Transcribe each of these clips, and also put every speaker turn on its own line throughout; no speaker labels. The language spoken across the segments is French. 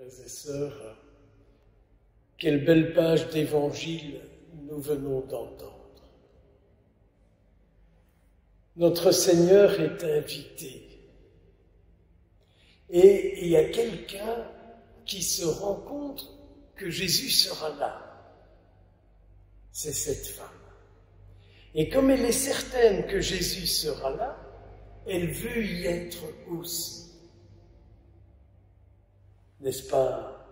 frères et sœurs, quelle belle page d'évangile nous venons d'entendre. Notre Seigneur est invité. Et il y a quelqu'un qui se rend compte que Jésus sera là. C'est cette femme. Et comme elle est certaine que Jésus sera là, elle veut y être aussi. N'est-ce pas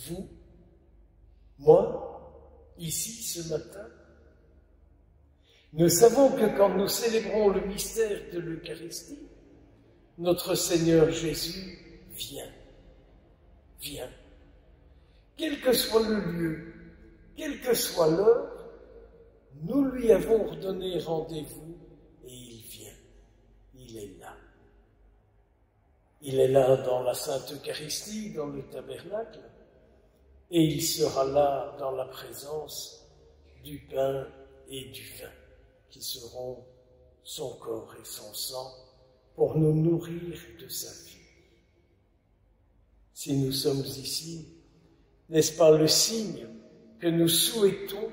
vous, moi, ici ce matin? Nous savons que quand nous célébrons le mystère de l'Eucharistie, notre Seigneur Jésus vient. Quel que soit le lieu, quelle que soit l'heure, nous lui avons donné rendez-vous et il vient. Il est là. Il est là dans la Sainte Eucharistie, dans le tabernacle, et il sera là dans la présence du pain et du vin, qui seront son corps et son sang pour nous nourrir de sa vie. Si nous sommes ici, n'est-ce pas le signe que nous souhaitons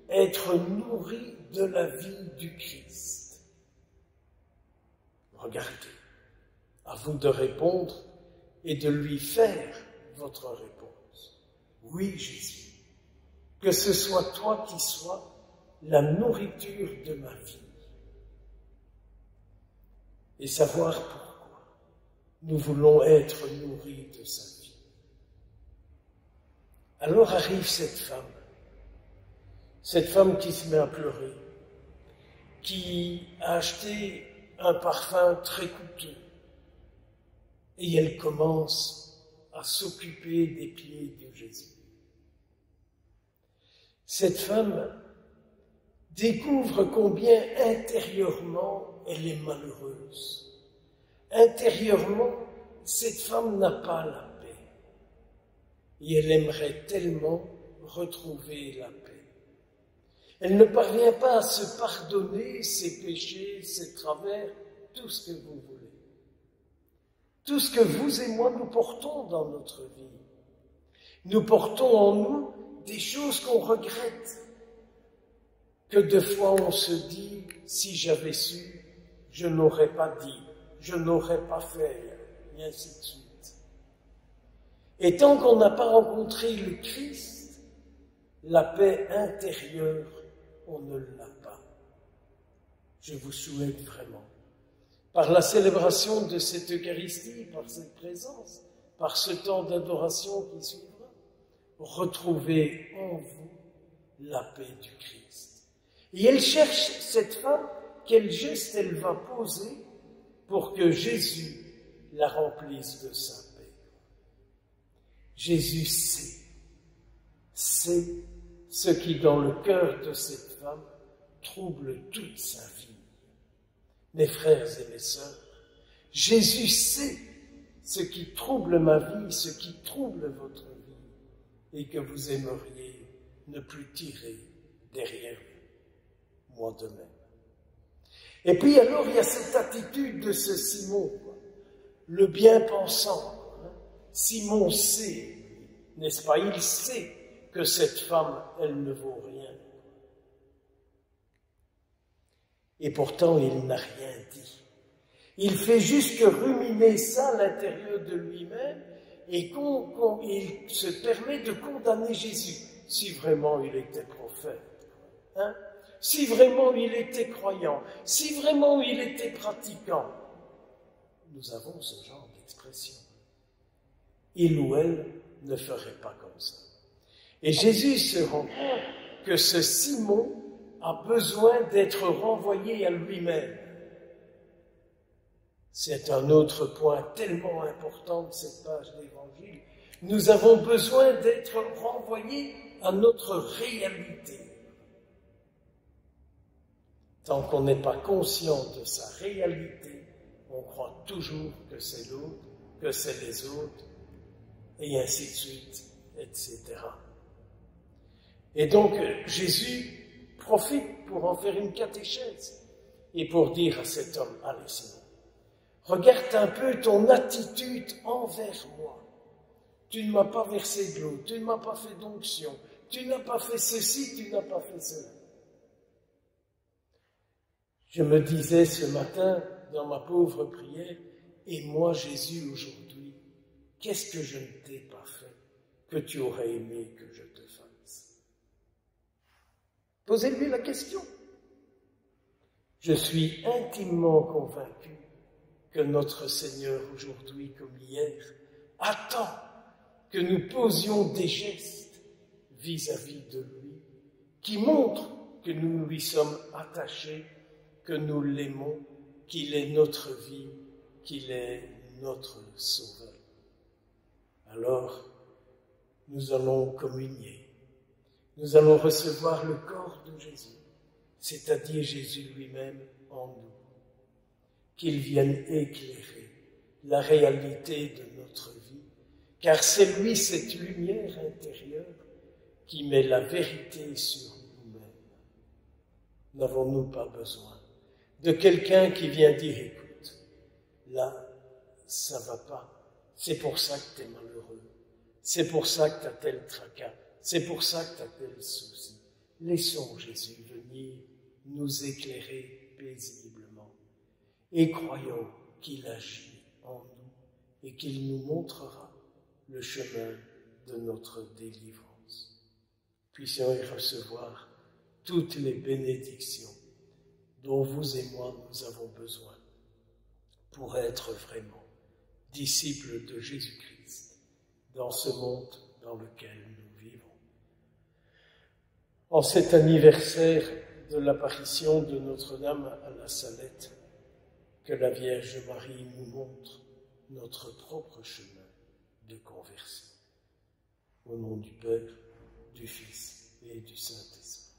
être nourris de la vie du Christ? Regardez, à vous de répondre et de lui faire votre réponse. Oui, Jésus, que ce soit toi qui sois la nourriture de ma vie. Et savoir pourquoi nous voulons être nourris de sa vie. Alors arrive cette femme qui se met à pleurer, qui a acheté un parfum très coûteux, et elle commence à s'occuper des pieds de Jésus. Cette femme découvre combien intérieurement elle est malheureuse. Intérieurement, cette femme n'a pas la paix. Et elle aimerait tellement retrouver la paix. Elle ne parvient pas à se pardonner ses péchés, ses travers, tout ce que vous voulez. Tout ce que vous et moi nous portons dans notre vie. Nous portons en nous des choses qu'on regrette. Que de fois on se dit, si j'avais su, je n'aurais pas dit, je n'aurais pas fait, et ainsi de suite. Et tant qu'on n'a pas rencontré le Christ, la paix intérieure, on ne l'a pas. Je vous souhaite vraiment, par la célébration de cette Eucharistie, par cette présence, par ce temps d'adoration qui suivra, retrouver en vous la paix du Christ. Et elle cherche cette femme, quel geste elle va poser pour que Jésus la remplisse de sa paix. Jésus sait ce qui dans le cœur de cette femme trouble toute sa vie. Mes frères et mes sœurs, Jésus sait ce qui trouble ma vie, ce qui trouble votre vie, et que vous aimeriez ne plus tirer derrière vous, moi de même. Et puis alors il y a cette attitude de ce Simon, le bien-pensant. Simon sait, n'est-ce pas, il sait que cette femme, elle ne vaut rien. Et pourtant, il n'a rien dit. Il fait juste que ruminer ça à l'intérieur de lui-même et il se permet de condamner Jésus, si vraiment il était prophète, si vraiment il était croyant, si vraiment il était pratiquant. Nous avons ce genre d'expression. Il ou elle ne ferait pas comme ça. Et Jésus se rend compte que ce Simon a besoin d'être renvoyé à lui-même. C'est un autre point tellement important de cette page d'Évangile. Nous avons besoin d'être renvoyés à notre réalité. Tant qu'on n'est pas conscient de sa réalité, on croit toujours que c'est l'autre, que c'est les autres, et ainsi de suite, etc. Et donc, Jésus profite pour en faire une catéchèse et pour dire à cet homme, allez Simon, regarde un peu ton attitude envers moi. Tu ne m'as pas versé de l'eau, tu ne m'as pas fait d'onction, tu n'as pas fait ceci, tu n'as pas fait cela. Je me disais ce matin, dans ma pauvre prière, et moi Jésus aujourd'hui, qu'est-ce que je ne t'ai pas fait que tu aurais aimé que je te fasse? Posez-lui la question. Je suis intimement convaincu que notre Seigneur aujourd'hui comme hier attend que nous posions des gestes vis-à-vis de lui qui montrent que nous lui sommes attachés, que nous l'aimons, qu'il est notre vie, qu'il est notre sauveur. Alors, nous allons communier. Nous allons recevoir le corps de Jésus, c'est-à-dire Jésus lui-même en nous, qu'il vienne éclairer la réalité de notre vie, car c'est lui, cette lumière intérieure, qui met la vérité sur nous-mêmes. N'avons-nous pas besoin de quelqu'un qui vient dire, écoute, là, ça va pas, c'est pour ça que tu es malheureux, c'est pour ça que tu as tel tracas, c'est pour ça que tu as tel souci. Laissons Jésus venir nous éclairer paisiblement et croyons qu'il agit en nous et qu'il nous montrera le chemin de notre délivrance. Puissions y recevoir toutes les bénédictions dont vous et moi nous avons besoin pour être vraiment disciples de Jésus-Christ dans ce monde dans lequel nous vivons. En cet anniversaire de l'apparition de Notre-Dame à la Salette, que la Vierge Marie nous montre notre propre chemin de conversion. Au nom du Père, du Fils et du Saint-Esprit.